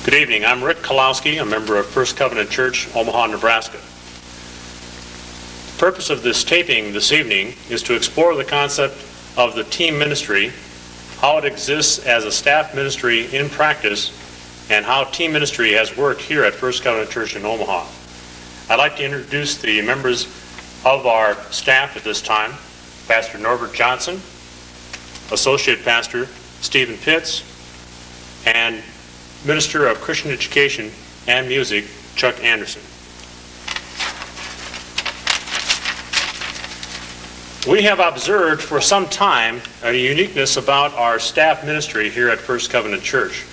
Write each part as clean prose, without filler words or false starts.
Good evening. I'm Rick Kalowski, a member of First Covenant Church, Omaha, Nebraska. The purpose of this taping this evening is to explore the concept of the team ministry, how it exists as a staff ministry in practice, and how team ministry has worked here at First Covenant Church in Omaha. I'd like to introduce the members of our staff at this time. Pastor Norbert Johnson, Associate Pastor Stephen Pitts, and Minister of Christian Education and Music, Chuch Anderson. We have observed for some time a uniqueness about our staff ministry here at First Covenant Church.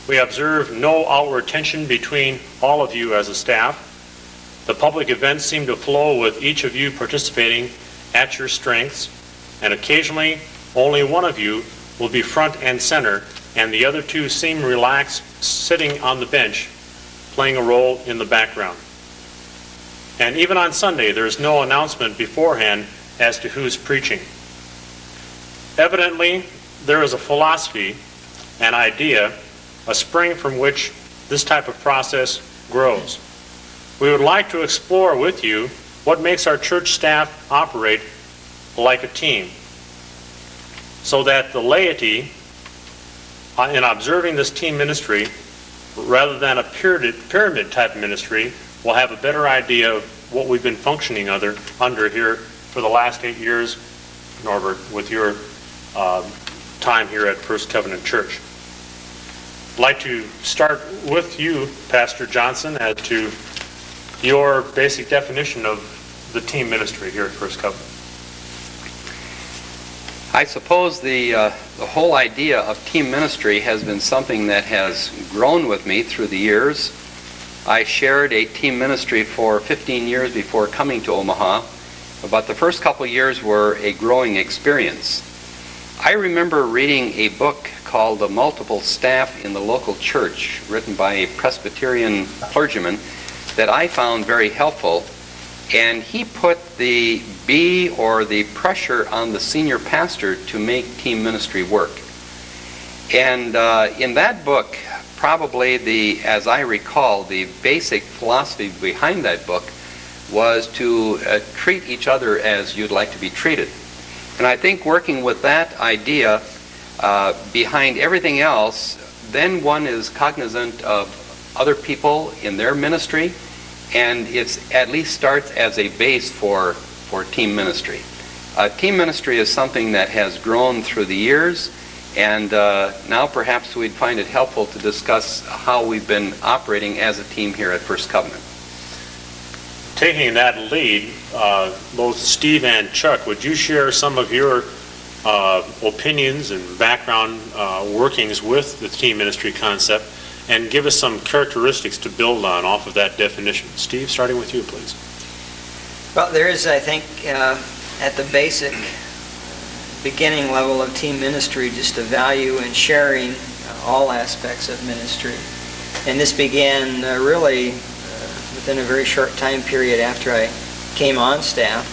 We observe no outward tension between all of you as a staff. The public events seem to flow with each of you participating at your strengths, and occasionally only one of you will be front and center, and the other two seem relaxed, sitting on the bench, playing a role in the background. And even on Sunday, there is no announcement beforehand as to who's preaching. Evidently, there is a philosophy, an idea, a spring from which this type of process grows. We would like to explore with you what makes our church staff operate like a team, so that the laity, in observing this team ministry, rather than a pyramid type ministry, will have a better idea of what we've been functioning under here for the last 8 years, Norbert, with your time here at First Covenant Church. I'd like to start with you, Pastor Johnson, as to your basic definition of the team ministry here at First Covenant. I suppose the whole idea of team ministry has been something that has grown with me through the years. I shared a team ministry for 15 years before coming to Omaha, but the first couple years were a growing experience. I remember reading a book called The Multiple Staff in the Local Church, written by a Presbyterian clergyman, that I found very helpful. And he put the pressure on the senior pastor to make team ministry work. And in that book, probably as I recall, the basic philosophy behind that book was to treat each other as you'd like to be treated. And I think working with that idea behind everything else, then one is cognizant of other people in their ministry, and it at least starts as a base for team ministry. Team ministry is something that has grown through the years, and now perhaps we'd find it helpful to discuss how we've been operating as a team here at First Covenant. Taking that lead, both Steve and Chuch, would you share some of your opinions and background workings with the team ministry concept, and give us some characteristics to build on off of that definition? Steve, starting with you, please. Well, there is, I think, at the basic beginning level of team ministry, just a value in sharing all aspects of ministry. And this began really within a very short time period after I came on staff,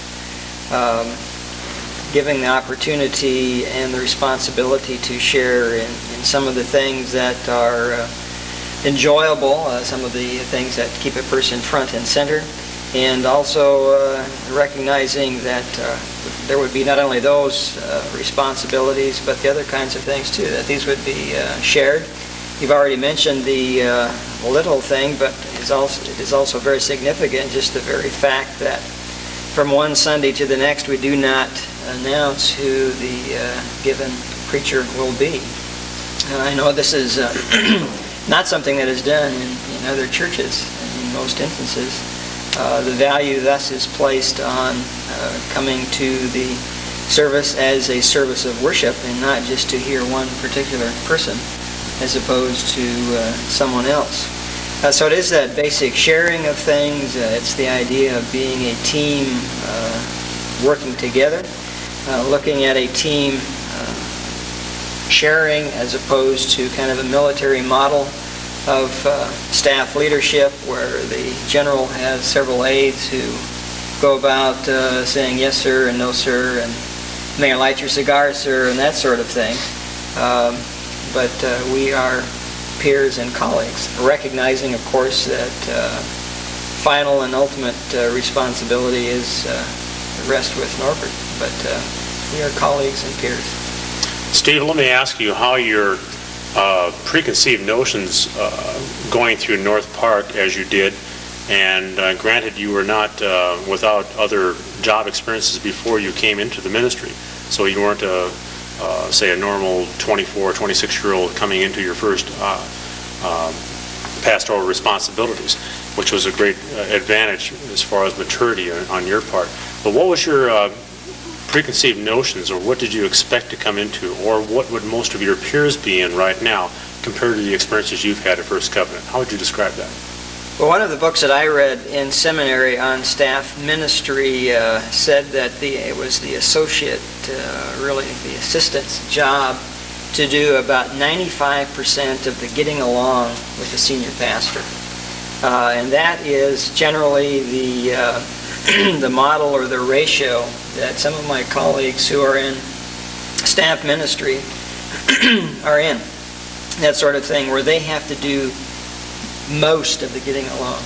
giving the opportunity and the responsibility to share in some of the things that are enjoyable, some of the things that keep a person front and center, and also recognizing that there would be not only those responsibilities, but the other kinds of things too, that these would be shared. You've already mentioned the little thing, but it is also very significant, just the very fact that from one Sunday to the next we do not announce who the given preacher will be. I know this is not something that is done in other churches in most instances. The value thus is placed on coming to the service as a service of worship and not just to hear one particular person as opposed to someone else. So it is that basic sharing of things. It's the idea of being a team working together, looking at a team sharing as opposed to kind of a military model of staff leadership where the general has several aides who go about saying yes sir and no sir and may I light your cigar sir and that sort of thing. But we are peers and colleagues, recognizing, of course, that final and ultimate responsibility is rests with Norbert, but we are colleagues and peers. Steve, let me ask you how your preconceived notions going through North Park as you did, and granted you were not without other job experiences before you came into the ministry, so you weren't say a normal 24 or 26-year-old coming into your first pastoral responsibilities, which was a great advantage as far as maturity on your part. But what was your preconceived notions, or what did you expect to come into, or what would most of your peers be in right now compared to the experiences you've had at First Covenant? How would you describe that? Well, one of the books that I read in seminary on staff ministry said that it was the associate, really the assistant's job to do about 95% of the getting along with the senior pastor. And that is generally the the model or the ratio that some of my colleagues who are in staff ministry are in. That sort of thing, where they have to do most of the getting along.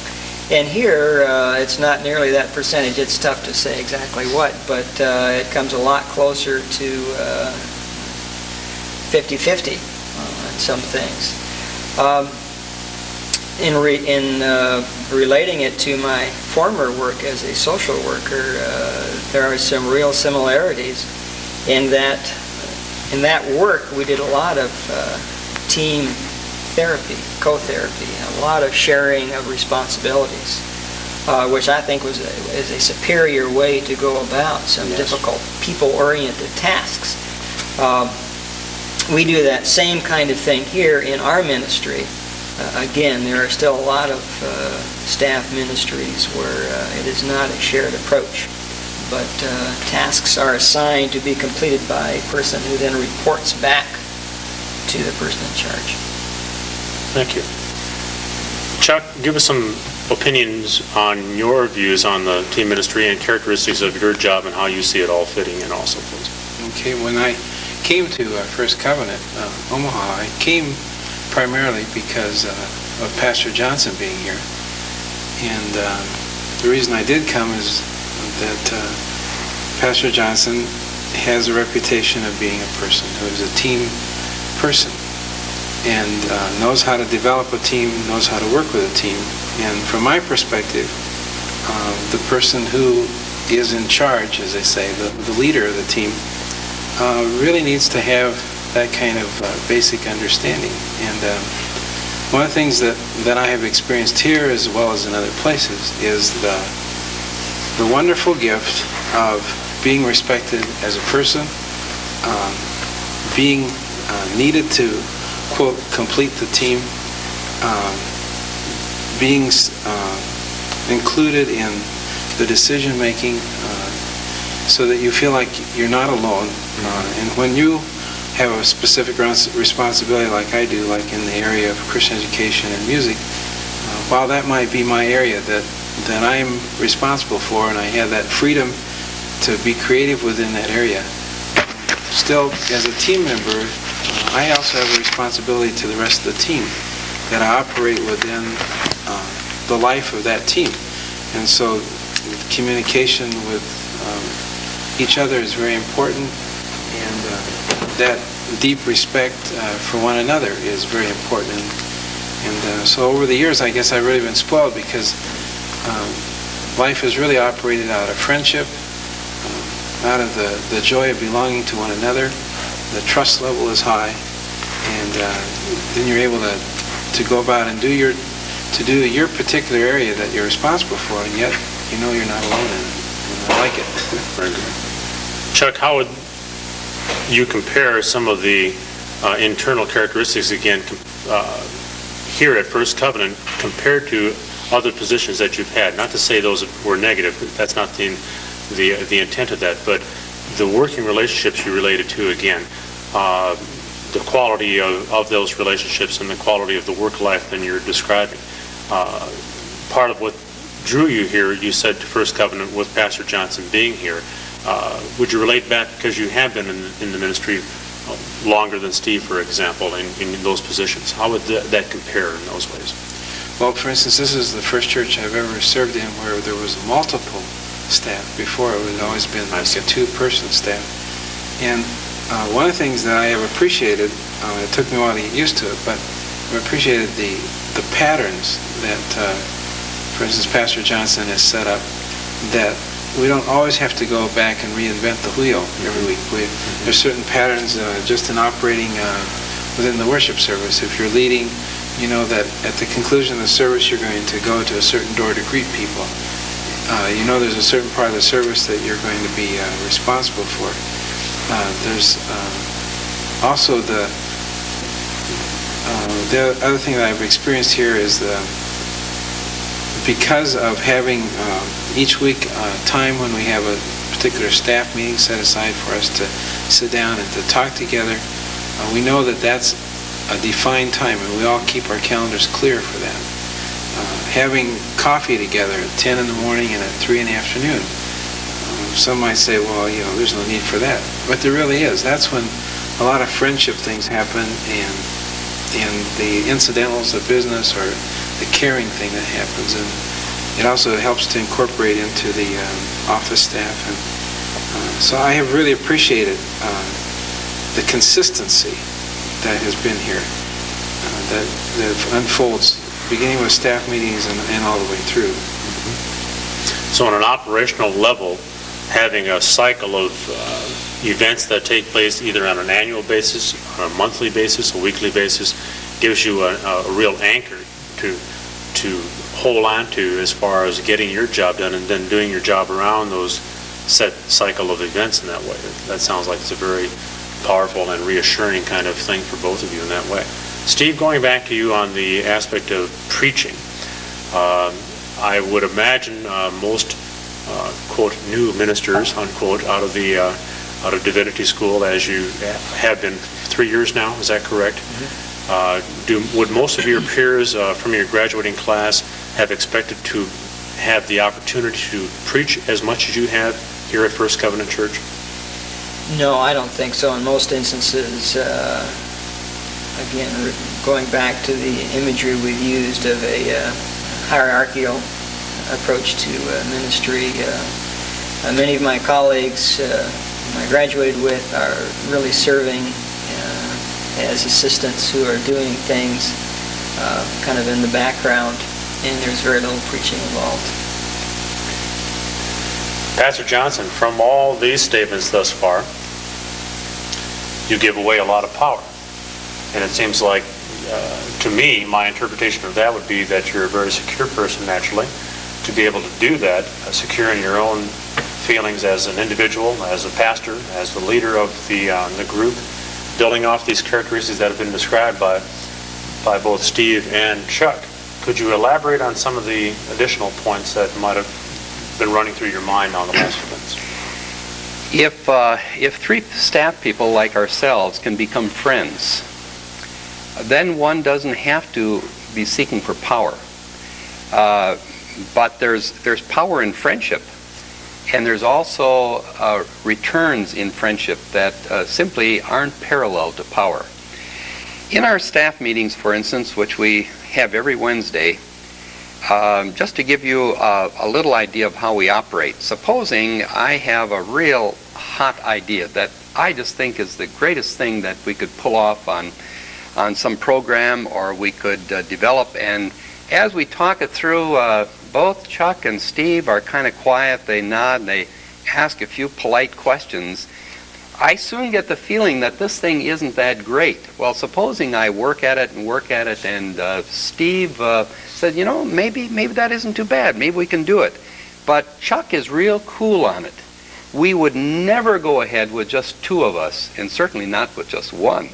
And here, it's not nearly that percentage. It's tough to say exactly what, but it comes a lot closer to 50-50 on some things. In relating it to my former work as a social worker, there are some real similarities in that work we did a lot of team therapy, co-therapy, a lot of sharing of responsibilities, which I think is a superior way to go about some difficult people-oriented tasks. We do that same kind of thing here in our ministry. Again, there are still a lot of staff ministries where it is not a shared approach, but tasks are assigned to be completed by a person who then reports back to the person in charge. Thank you. Chuck, give us some opinions on your views on the team ministry and characteristics of your job and how you see it all fitting in also, please. Okay, when I came to First Covenant, Omaha, I came primarily because of Pastor Johnson being here. And the reason I did come is that Pastor Johnson has a reputation of being a person who is a team person and knows how to develop a team, knows how to work with a team. And from my perspective, the person who is in charge, as they say, the leader of the team, really needs to have that kind of basic understanding. And one of the things that I have experienced here as well as in other places is the wonderful gift of being respected as a person, being needed to, quote, complete the team, being included in the decision making so that you feel like you're not alone. And when you have a specific responsibility like I do, like in the area of Christian education and music, while that might be my area that I'm responsible for, and I have that freedom to be creative within that area, still, as a team member, I also have a responsibility to the rest of the team, that I operate within the life of that team. And so communication with each other is very important, and that deep respect for one another is very important. And so over the years, I guess I've really been spoiled because life has really operated out of friendship, out of the joy of belonging to one another. The trust level is high, and then you're able to go about and do your particular area that you're responsible for, and yet you know you're not alone in it. And I like it. Very good. Chuck, how would you compare some of the internal characteristics again here at First Covenant compared to other positions that you've had? Not to say those were negative, that's not the intent of that, but the working relationships you related to again, the quality of those relationships and the quality of the work life that you're describing. Part of what drew you here, you said, to First Covenant with Pastor Johnson being here. Would you relate back, because you have been in the ministry longer than Steve, for example, in those positions? How would that compare in those ways? Well, for instance, this is the first church I've ever served in where there was multiple staff. Before, it had always been like a two-person staff. And one of the things that I have appreciated, it took me a while to get used to it, but I've appreciated the patterns that, for instance, Pastor Johnson has set up, that we don't always have to go back and reinvent the wheel every week. There's certain patterns just in operating within the worship service. If you're leading, you know that at the conclusion of the service you're going to go to a certain door to greet people. You know there's a certain part of the service that you're going to be responsible for. There's also the other thing that I've experienced here is because of having each week time when we have a particular staff meeting set aside for us to sit down and to talk together, we know that that's a defined time, and we all keep our calendars clear for that. Having coffee together at 10 in the morning and at 3 in the afternoon. Some might say, well, you know, there's no need for that. But there really is. That's when a lot of friendship things happen, and the incidentals of business or the caring thing that happens. And it also helps to incorporate into the office staff. And so I have really appreciated the consistency that has been here, that unfolds, beginning with staff meetings and all the way through. So on an operational level, having a cycle of events that take place either on an annual basis, on a monthly basis, a weekly basis, gives you a real anchor to hold on to as far as getting your job done and then doing your job around those set cycle of events in that way. That sounds like it's a very powerful and reassuring kind of thing for both of you in that way. Steve, going back to you on the aspect of preaching, I would imagine most quote would ministers unquote out of divinity school, as you have been 3 years now, is that correct? Would most of your peers from your graduating class have expected to have the opportunity to preach as much as you have here at First Covenant Church? No, I don't think so. In most instances, again, going back to the imagery we've used of a hierarchical approach to ministry, many of my colleagues I graduated with are really serving as assistants who are doing things kind of in the background, and there's very little preaching involved. Pastor Johnson, from all these statements thus far, you give away a lot of power. And it seems like, to me, my interpretation of that would be that you're a very secure person naturally, to be able to do that, secure in your own feelings as an individual, as a pastor, as the leader of the group, building off these characteristics that have been described by both Steve and Chuck. Could you elaborate on some of the additional points that might have been running through your mind on the last few minutes? If three staff people like ourselves can become friends, then one doesn't have to be seeking for power. But there's power in friendship, and there's also returns in friendship that simply aren't parallel to power. In our staff meetings, for instance, which we have every Wednesday, just to give you a little idea of how we operate, supposing I have a real hot idea that I just think is the greatest thing that we could pull off on some program, or we could develop, and as we talk it through, both Chuck and Steve are kind of quiet, they nod, and they ask a few polite questions. I soon get the feeling that this thing isn't that great. Well, supposing I work at it, and Steve said, you know, maybe that isn't too bad, maybe we can do it. But Chuck is real cool on it. We would never go ahead with just two of us, and certainly not with just one.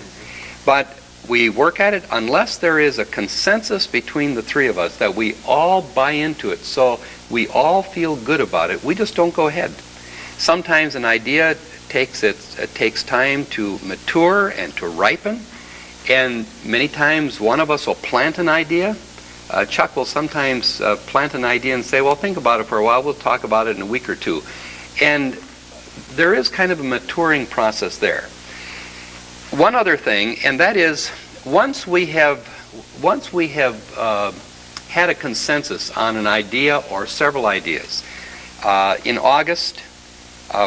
But we work at it unless there is a consensus between the three of us that we all buy into it, so we all feel good about it. We just don't go ahead. Sometimes an idea takes time to mature and to ripen, and many times one of us will plant an idea. Chuck will sometimes plant an idea and say, well, think about it for a while, we'll talk about it in a week or two. And there is kind of a maturing process there. one other thing, and that is once we have had a consensus on an idea or several ideas, in August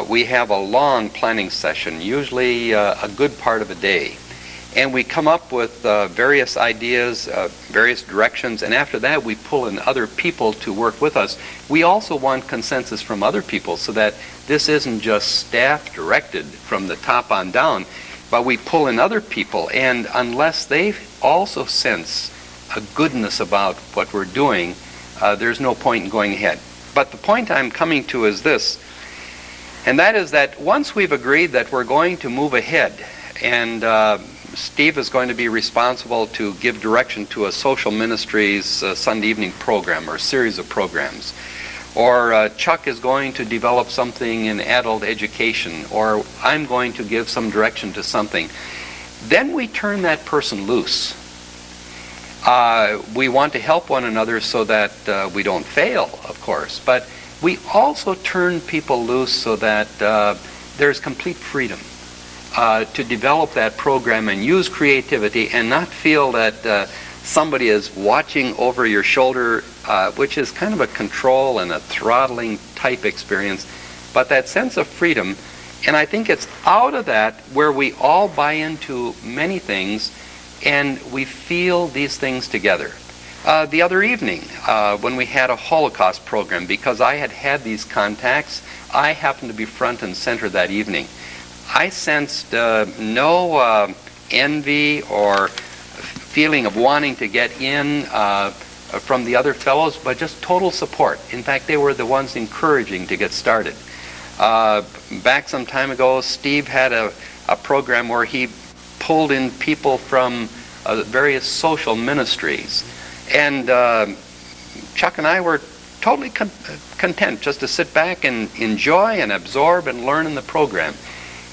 we have a long planning session, usually a good part of a day. And we come up with various ideas, various directions, and after that we pull in other people to work with us. We also want consensus from other people so that this isn't just staff directed from the top on down, but we pull in other people, and unless they also sense a goodness about what we're doing, there's no point in going ahead. But the point I'm coming to is this, and that is that once we've agreed that we're going to move ahead, and Steve is going to be responsible to give direction to a social ministries Sunday evening program or series of programs, or Chuck is going to develop something in adult education, or I'm going to give some direction to something, then we turn that person loose. We want to help one another so that we don't fail, of course, but we also turn people loose so that there's complete freedom to develop that program and use creativity and not feel that somebody is watching over your shoulder, which is kind of a control and a throttling type experience, but that sense of freedom. And I think it's out of that where we all buy into many things and we feel these things together. The other evening, when we had a Holocaust program, because I had these contacts, I happened to be front and center that evening. I sensed no envy or feeling of wanting to get in from the other fellows, but just total support. In fact, they were the ones encouraging to get started. Back some time ago, Steve had a program where he pulled in people from various social ministries. And Chuck and I were totally content just to sit back and enjoy and absorb and learn in the program.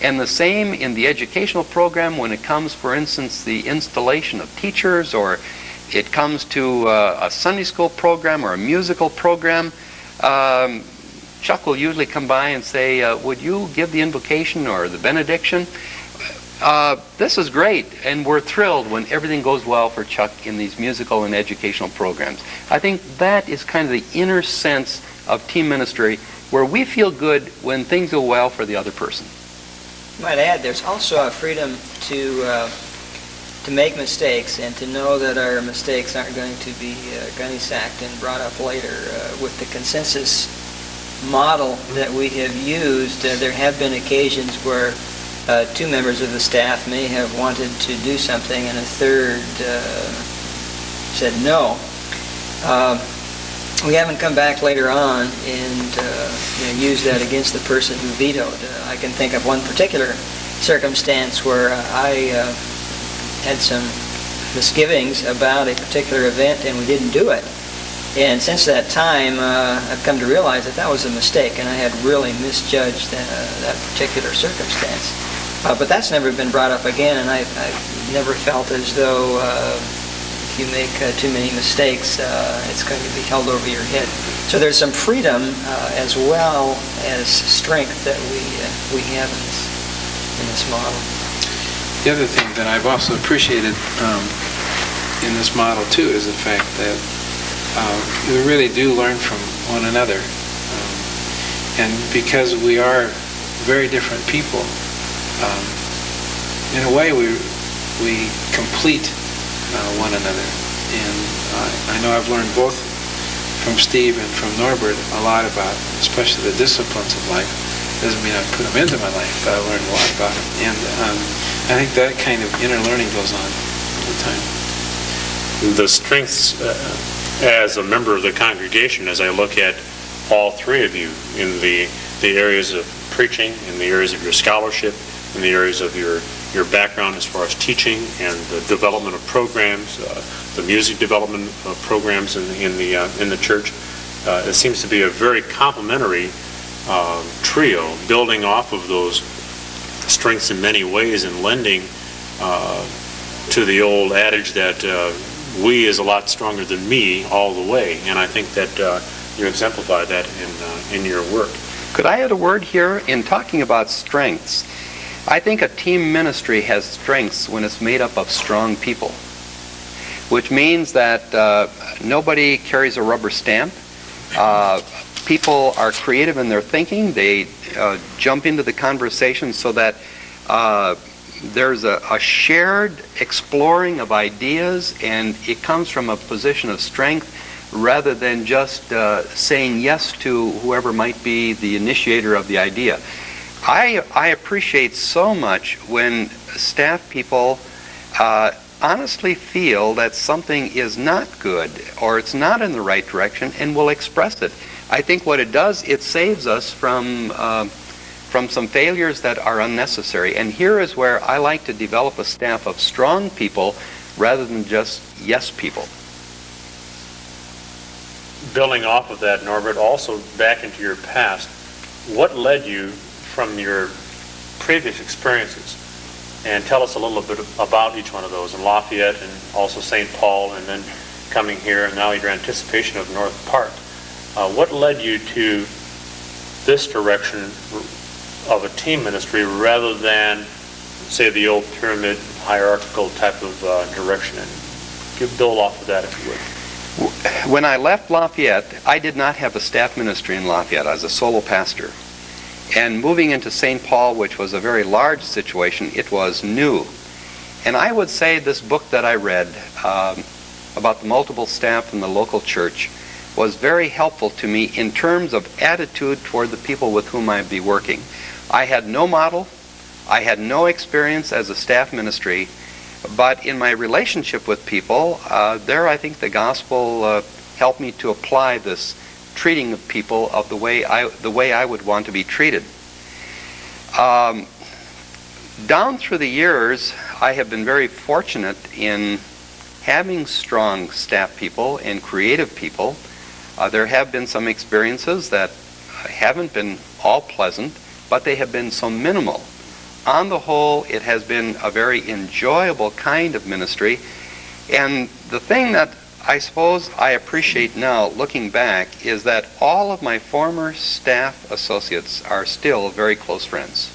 And the same in the educational program when it comes, for instance, the installation of teachers, or it comes to a Sunday school program or a musical program. Chuck will usually come by and say, would you give the invocation or the benediction? This is great, and we're thrilled when everything goes well for Chuck in these musical and educational programs. I think that is kind of the inner sense of team ministry, where we feel good when things go well for the other person. I might add, there's also a freedom to make mistakes and to know that our mistakes aren't going to be gunny-sacked and brought up later. With the consensus model that we have used, there have been occasions where two members of the staff may have wanted to do something and a third said no. We haven't come back later on and used that against the person who vetoed. I can think of one particular circumstance where I had some misgivings about a particular event and we didn't do it. And since that time, I've come to realize that that was a mistake and I had really misjudged that particular circumstance. But that's never been brought up again, and I've never felt as though if you make too many mistakes, it's going to be held over your head. So there's some freedom as well as strength that we have in this model. The other thing that I've also appreciated in this model too is the fact that we really do learn from one another, and because we are very different people, in a way we complete one another. And I know I've learned both from Steve and from Norbert a lot about, especially the disciplines of life. Doesn't mean I put them into my life, but I learned a lot about them. And I think that kind of inner learning goes on all the time. The strengths as a member of the congregation, as I look at all three of you in the areas of preaching, in the areas of your scholarship, in the areas of your background as far as teaching and the development of programs, the music development of programs in the church, it seems to be a very complementary trio, building off of those strengths in many ways and lending to the old adage that we is a lot stronger than me all the way. And I think that you exemplify that in your work. Could I add a word here in talking about strengths? I think a team ministry has strengths when it's made up of strong people, which means that nobody carries a rubber stamp. People are creative in their thinking. They jump into the conversation so that there's a shared exploring of ideas, and it comes from a position of strength rather than just saying yes to whoever might be the initiator of the idea. I appreciate so much when staff people honestly feel that something is not good or it's not in the right direction and will express it. I think what it does, it saves us from some failures that are unnecessary. And here is where I like to develop a staff of strong people rather than just yes people. Building off of that, Norbert, also back into your past, what led you from your previous experiences? And tell us a little bit about each one of those, in Lafayette and also St. Paul, and then coming here, and now your anticipation of North Park. What led you to this direction of a team ministry rather than, say, the old pyramid hierarchical type of direction? And build off of that, if you would. When I left Lafayette, I did not have a staff ministry in Lafayette. I was a solo pastor. And moving into St. Paul, which was a very large situation, it was new. And I would say this book that I read about the multiple staff in the local church was very helpful to me in terms of attitude toward the people with whom I'd be working. I had no model. I had no experience as a staff ministry. But in my relationship with people, there I think the gospel helped me to apply this treating of people of the way I would want to be treated. Down through the years, I have been very fortunate in having strong staff people and creative people. There have been some experiences that haven't been all pleasant, but they have been so minimal. On the whole, it has been a very enjoyable kind of ministry. And the thing that I suppose I appreciate now, looking back, is that all of my former staff associates are still very close friends.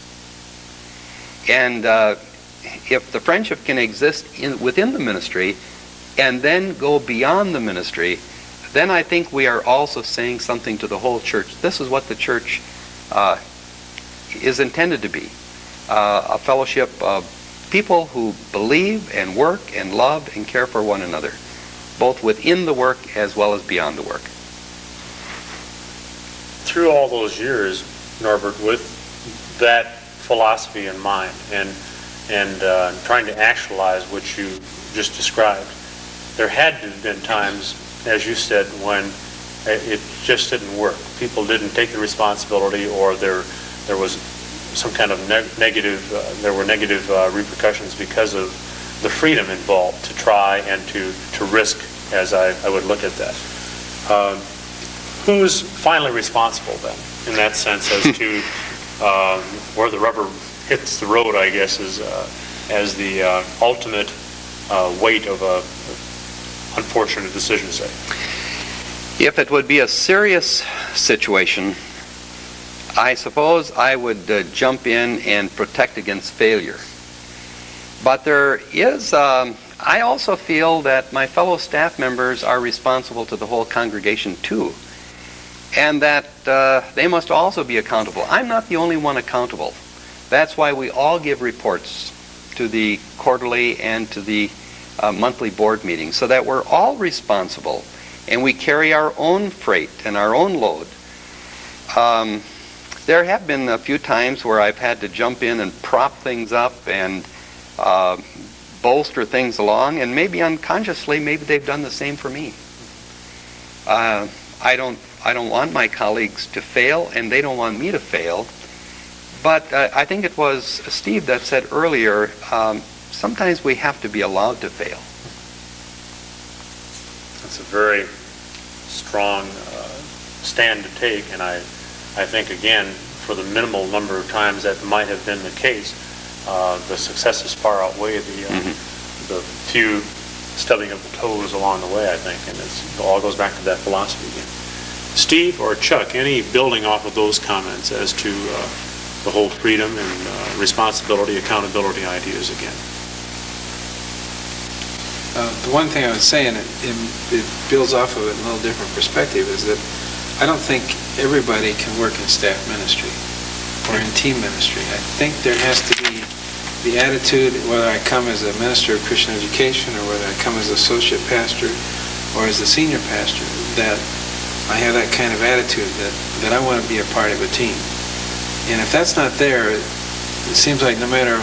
And if the friendship can exist within the ministry and then go beyond the ministry, then I think we are also saying something to the whole church. This is what the church is intended to be. A fellowship of people who believe and work and love and care for one another, both within the work as well as beyond the work. Through all those years, Norbert, with that philosophy in mind and trying to actualize what you just described, there had to have been times, as you said, when it just didn't work. People didn't take the responsibility, or there was some kind of negative repercussions because of the freedom involved to try and to risk, as I would look at that. Who's finally responsible then, in that sense, as to where the rubber hits the road, I guess, as the ultimate weight of a unfortunate decision, say? If it would be a serious situation, I suppose I would jump in and protect against failure. But there is, I also feel that my fellow staff members are responsible to the whole congregation too, and that they must also be accountable. I'm not the only one accountable. That's why we all give reports to the quarterly and to the monthly board meetings, so that we're all responsible and we carry our own freight and our own load. There have been a few times where I've had to jump in and prop things up and bolster things along, and maybe unconsciously, maybe they've done the same for me. I don't want my colleagues to fail, and they don't want me to fail. But I think it was Steve that said earlier, sometimes we have to be allowed to fail. That's a very strong stand to take, and I think, again, for the minimal number of times that might have been the case, the successes far outweigh the few stubbing of the toes along the way, I think, and it all goes back to that philosophy again. Steve or Chuck, any building off of those comments as to the whole freedom and responsibility, accountability ideas again. The one thing I would say, and it builds off of it in a little different perspective, is that I don't think everybody can work in staff ministry or in team ministry. I think there has to be the attitude, whether I come as a minister of Christian education or whether I come as associate pastor or as the senior pastor, that I have that kind of attitude that I want to be a part of a team. And if that's not there, it seems like no matter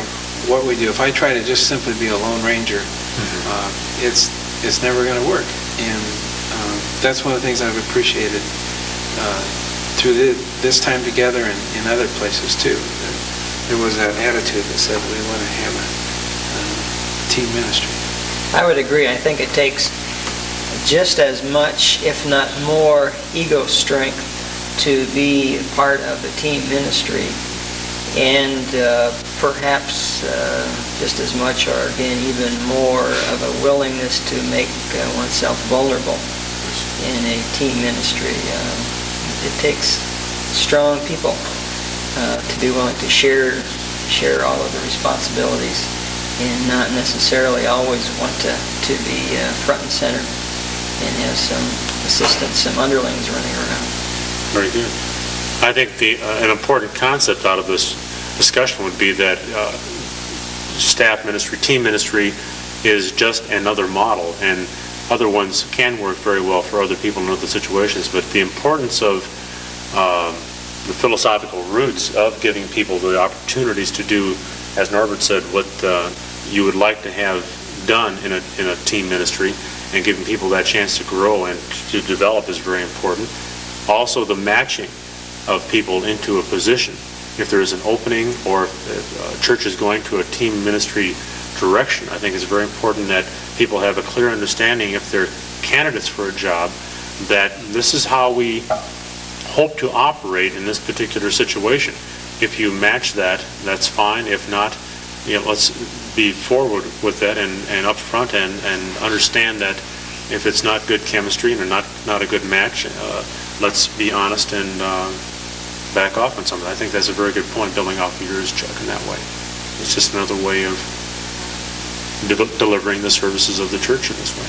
what we do, if I try to just simply be a lone ranger, it's never going to work. And that's one of the things I've appreciated through this time together and in other places too. There was that attitude that said we want to have a team ministry. I would agree. I think it takes just as much, if not more, ego strength to be part of a team ministry, and perhaps just as much, or again even more, of a willingness to make oneself vulnerable in a team ministry. It takes strong people to be willing to share all of the responsibilities and not necessarily always want to be front and center and have some assistants, some underlings running around. Very good. I think an important concept out of this discussion would be that staff ministry, team ministry, is just another model, and other ones can work very well for other people in other situations, but the importance of the philosophical roots of giving people the opportunities to do, as Norbert said, what you would like to have done in a team ministry, and giving people that chance to grow and to develop is very important. Also, the matching of people into a position. If there is an opening, or if a church is going to a team ministry direction, I think it's very important that people have a clear understanding, if they're candidates for a job, that this is how we hope to operate in this particular situation. If you match that, that's fine. If not, let's be forward with that and up front and understand that if it's not good chemistry and not a good match, let's be honest and back off on something. I think that's a very good point, building off of yours, Chuck, in that way. It's just another way of delivering the services of the church in this way.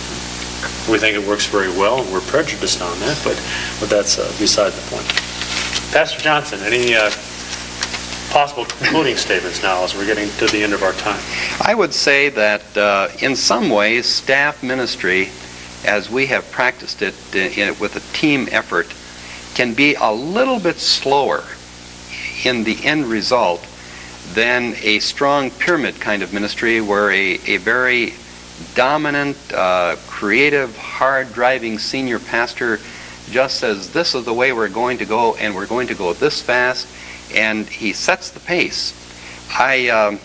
We think it works very well, and we're prejudiced on that, but that's beside the point. Pastor Johnson, any possible concluding statements now as we're getting to the end of our time? I would say that in some ways, staff ministry, as we have practiced it with a team effort, can be a little bit slower in the end result than a strong pyramid kind of ministry, where a very dominant, creative, hard-driving senior pastor just says, this is the way we're going to go, and we're going to go this fast, and he sets the pace. I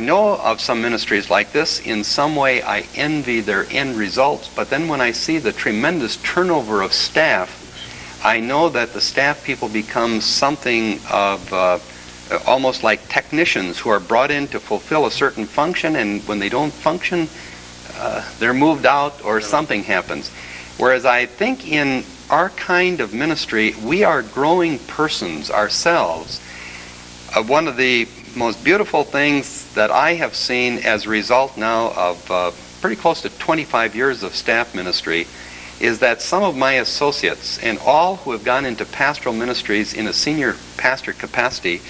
know of some ministries like this. In some way, I envy their end results, but then when I see the tremendous turnover of staff, I know that the staff people become something of almost like technicians who are brought in to fulfill a certain function, and when they don't function, they're moved out or something happens. Whereas I think in our kind of ministry, we are growing persons ourselves. One of the most beautiful things that I have seen as a result now of pretty close to 25 years of staff ministry is that some of my associates and all who have gone into pastoral ministries in a senior pastor capacity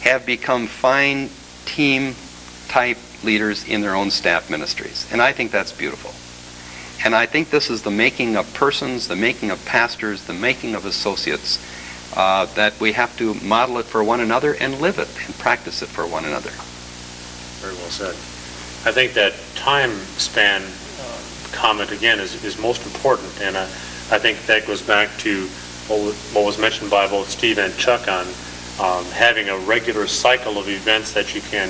have become fine team-type leaders in their own staff ministries. And I think that's beautiful. And I think this is the making of persons, the making of pastors, the making of associates, that we have to model it for one another and live it and practice it for one another. Very well said. I think that time span comment, again, is most important, and I think that goes back to what was mentioned by both Steve and Chuck on having a regular cycle of events that you can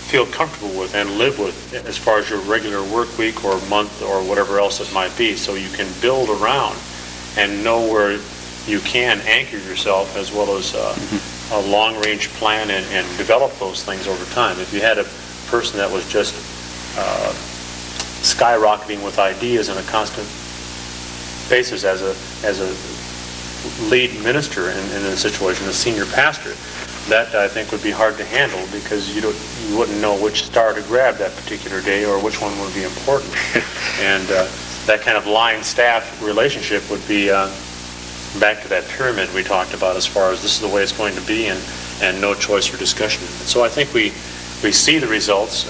feel comfortable with and live with as far as your regular work week or month or whatever else it might be, so you can build around and know where you can anchor yourself, as well as a long-range plan and develop those things over time. If you had a person that was just skyrocketing with ideas on a constant basis as a lead minister in a situation, a senior pastor. That, I think, would be hard to handle because you wouldn't know which star to grab that particular day or which one would be important. And that kind of line staff relationship would be back to that pyramid we talked about as far as this is the way it's going to be and no choice or discussion. And so I think we see the results.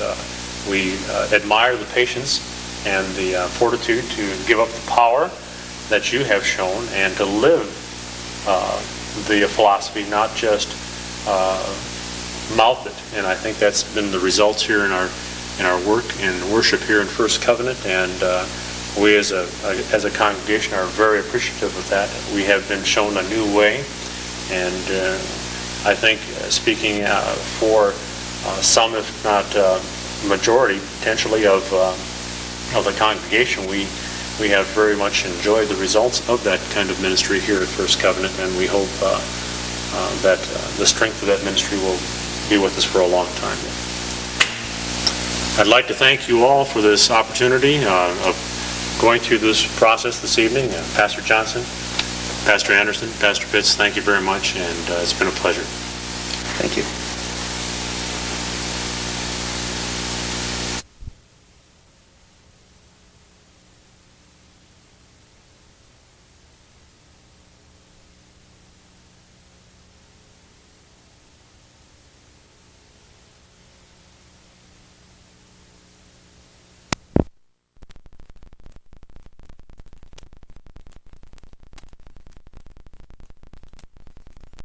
We admire the patience and the fortitude to give up the power that you have shown and to live the philosophy, not just mouth it. And I think that's been the results here in our work and worship here in First Covenant. And we as a congregation are very appreciative of that. We have been shown a new way. And I think speaking for some, if not majority, potentially of the congregation, we have very much enjoyed the results of that kind of ministry here at First Covenant, and we hope that the strength of that ministry will be with us for a long time. I'd like to thank you all for this opportunity of going through this process this evening. Pastor Johnson, Pastor Anderson, Pastor Pitts, thank you very much, and it's been a pleasure. Thank you.